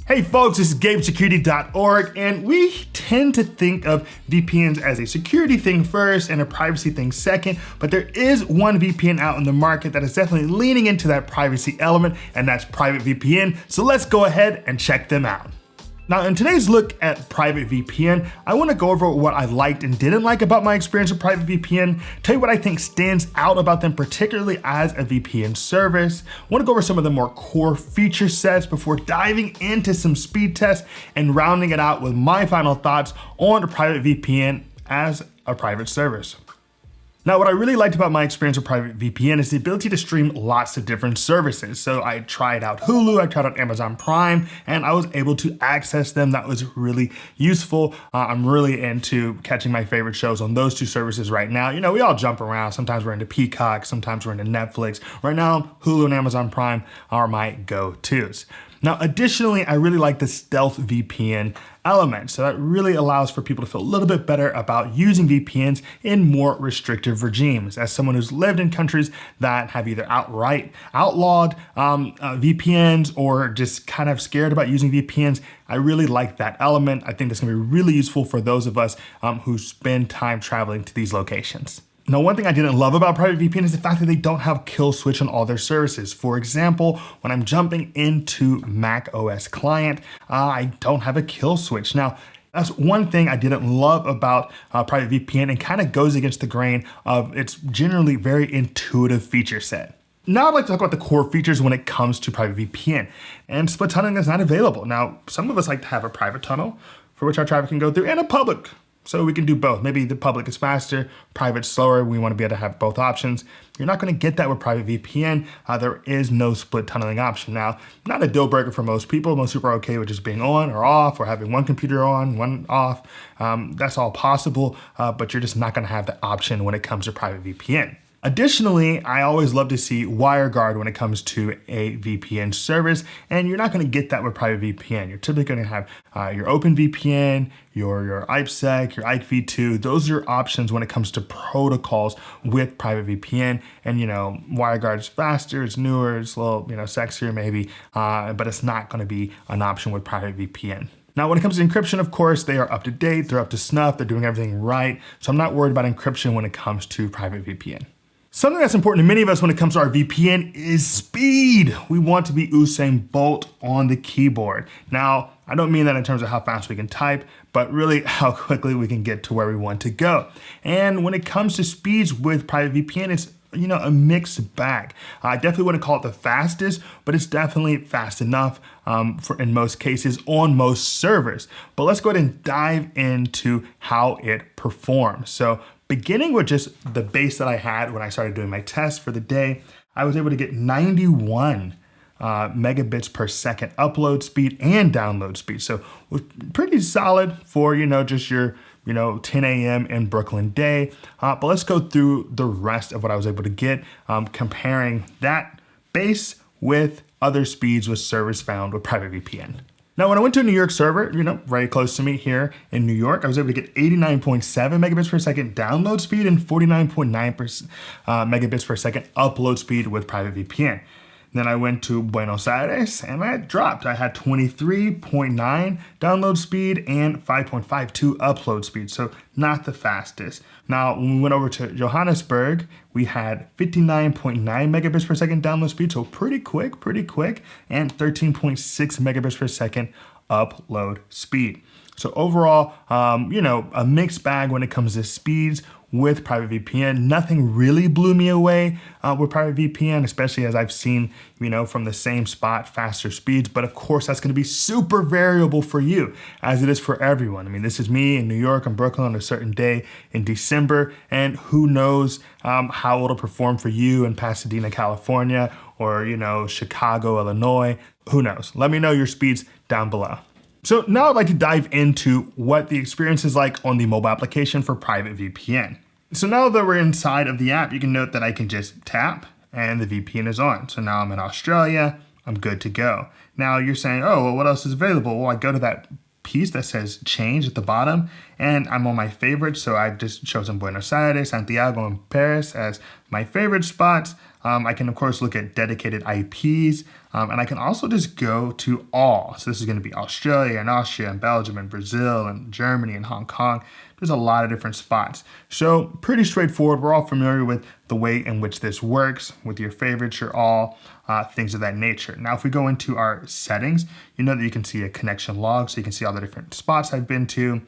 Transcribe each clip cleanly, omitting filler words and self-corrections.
Hey folks, this is Gabe, Security.org, and we tend to think of VPNs as a security thing first and a privacy thing second, but there is one VPN out in the market that is definitely leaning into that privacy element, and that's PrivateVPN. So let's go ahead and check them out. Now, in today's look at PrivateVPN, I want to go over what I liked and didn't like about my experience with PrivateVPN, tell you what I think stands out about them, particularly as a VPN service. I want to go over some of the more core feature sets before diving into some speed tests and rounding it out with my final thoughts on PrivateVPN as a private service. Now, what I really liked about my experience with PrivateVPN is the ability to stream lots of different services. So I tried out Hulu, I tried out Amazon Prime, and I was able to access them. That was really useful. I'm really into catching my favorite shows on those two services right now. You know, we all jump around. Sometimes we're into Peacock, sometimes we're into Netflix. Right now, Hulu and Amazon Prime are my go-tos. Now, additionally, I really like the stealth VPN element. So that really allows for people to feel a little bit better about using VPNs in more restrictive regimes. As someone who's lived in countries that have either outright outlawed VPNs or just kind of scared about using VPNs, I really like that element. I think that's gonna be really useful for those of us who spend time traveling to these locations. Now, one thing I didn't love about PrivateVPN is the fact that they don't have kill switch on all their services. For example, when I'm jumping into Mac OS client, I don't have a kill switch. Now, that's one thing I didn't love about PrivateVPN and kind of goes against the grain of its generally very intuitive feature set. Now I'd like to talk about the core features when it comes to PrivateVPN. And split tunneling is not available. Now, some of us like to have a private tunnel for which our traffic can go through and a public. So we can do both. Maybe the public is faster, private slower. We want to be able to have both options. You're not going to get that with PrivateVPN. There is no split tunneling option. Now, not a deal breaker for most people. Most people are okay with just being on or off or having one computer on, one off. That's all possible, but you're just not going to have the option when it comes to PrivateVPN. Additionally, I always love to see WireGuard when it comes to a VPN service, and you're not going to get that with PrivateVPN. You're typically going to have your OpenVPN, your IPsec, your IKV2. Those are options when it comes to protocols with PrivateVPN. And WireGuard is faster, it's newer, it's a little sexier maybe, but it's not going to be an option with PrivateVPN. Now, when it comes to encryption, of course, they are up to date, they're up to snuff, they're doing everything right. So I'm not worried about encryption when it comes to PrivateVPN. Something that's important to many of us when it comes to our VPN is speed. We want to be Usain Bolt on the keyboard. Now, I don't mean that in terms of how fast we can type, but really how quickly we can get to where we want to go. And when it comes to speeds with PrivateVPN, it's a mixed bag. I definitely wouldn't call it the fastest, but it's definitely fast enough in most cases on most servers. But let's go ahead and dive into how it performs. So beginning with just the base that I had when I started doing my test for the day, I was able to get 91 megabits per second upload speed and download speed. So it was pretty solid for, just your 10 a.m. in Brooklyn day. But let's go through the rest of what I was able to get, comparing that base with other speeds with servers found with PrivateVPN. Now, when I went to a New York server, very close to me here in New York, I was able to get 89.7 megabits per second download speed and 49.9 megabits per second upload speed with PrivateVPN. Then I went to Buenos Aires and that dropped. I had 23.9 download speed and 5.52 upload speed, so not the fastest. Now, when we went over to Johannesburg, we had 59.9 megabits per second download speed, so pretty quick, and 13.6 megabits per second upload speed. So overall, a mixed bag when it comes to speeds with PrivateVPN. Nothing really blew me away with PrivateVPN, especially as I've seen, from the same spot, faster speeds. But of course, that's going to be super variable for you, as it is for everyone. I mean, this is me in New York and Brooklyn on a certain day in December, and who knows how it'll perform for you in Pasadena, California, or, Chicago, Illinois. Who knows? Let me know your speeds down below. So now I'd like to dive into what the experience is like on the mobile application for PrivateVPN. So now that we're inside of the app, you can note that I can just tap and the VPN is on. So now I'm in Australia, I'm good to go. Now you're saying, oh, well, what else is available? Well, I go to that piece that says change at the bottom and I'm on my favorites. So I've just chosen Buenos Aires, Santiago, and Paris as my favorite spots. I can, of course, look at dedicated IPs And I can also just go to all. So this is going to be Australia and Austria and Belgium and Brazil and Germany and Hong Kong. There's a lot of different spots. So pretty straightforward. We're all familiar with the way in which this works with your favorites, your all, things of that nature. Now, if we go into our settings, you know that you can see a connection log. So you can see all the different spots I've been to.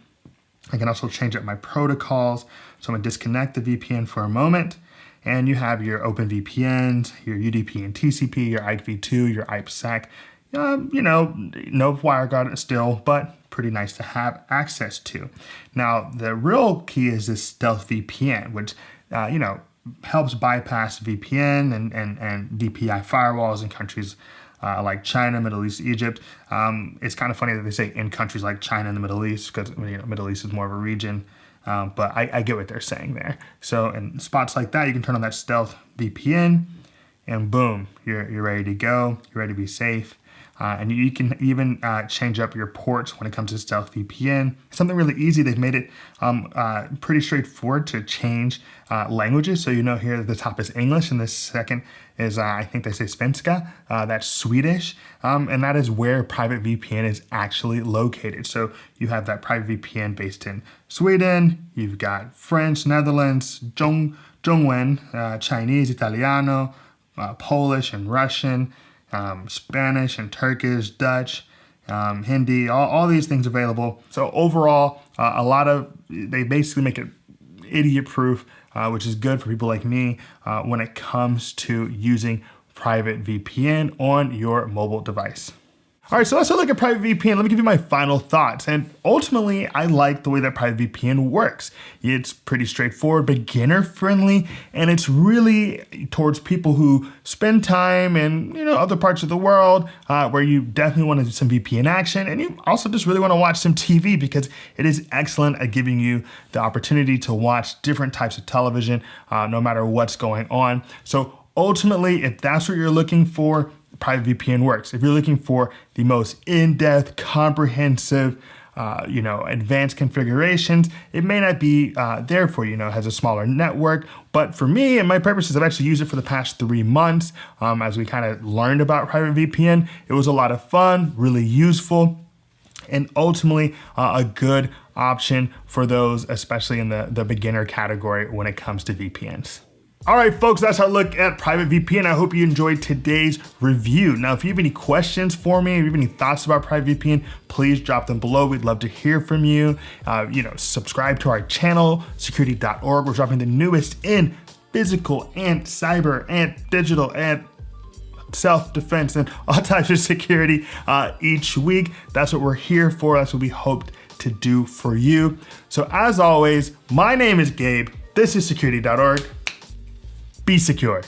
I can also change up my protocols. So I'm gonna disconnect the VPN for a moment. And you have your open VPNs, your UDP and TCP, your IPv2, your IPsec. You know, no WireGuard still, but pretty nice to have access to. Now, the real key is this stealth VPN, which, you know, helps bypass VPN and DPI firewalls in countries like China, Middle East, Egypt. It's kind of funny that they say in countries like China and the Middle East, because you know, Middle East is more of a region. But I get what they're saying there. So in spots like that, you can turn on that stealth VPN and boom, you're ready to go. You're ready to be safe. And you can even change up your ports when it comes to stealth VPN. Something really easy. They've made it pretty straightforward to change languages. So you know here at the top is English and the second is, I think they say Svenska, that's Swedish. And that is where PrivateVPN is actually located. So you have that PrivateVPN based in Sweden. You've got French, Netherlands, Zhongwen, Chinese, Italiano, Polish and Russian, Spanish and Turkish, Dutch, Hindi, all these things available. So overall, they basically make it idiot proof, which is good for people like me when it comes to using PrivateVPN on your mobile device. All right, so let's look at PrivateVPN. Let me give you my final thoughts. And ultimately, I like the way that PrivateVPN works. It's pretty straightforward, beginner friendly, and it's really towards people who spend time in other parts of the world where you definitely want to do some VPN action, and you also just really want to watch some TV because it is excellent at giving you the opportunity to watch different types of television no matter what's going on. So ultimately, if that's what you're looking for, PrivateVPN works. If you're looking for the most in-depth, comprehensive, advanced configurations, it may not be there for you. It has a smaller network. But for me and my purposes, I've actually used it for the past 3 months as we kind of learned about PrivateVPN. It was a lot of fun, really useful, and ultimately a good option for those, especially in the beginner category when it comes to VPNs. All right, folks, that's our look at PrivateVPN. I hope you enjoyed today's review. Now, if you have any questions for me, if you have any thoughts about PrivateVPN, please drop them below. We'd love to hear from you. Subscribe to our channel, Security.org. We're dropping the newest in physical and cyber and digital and self-defense and all types of security each week. That's what we're here for. That's what we hoped to do for you. So as always, my name is Gabe. This is Security.org. Be secure.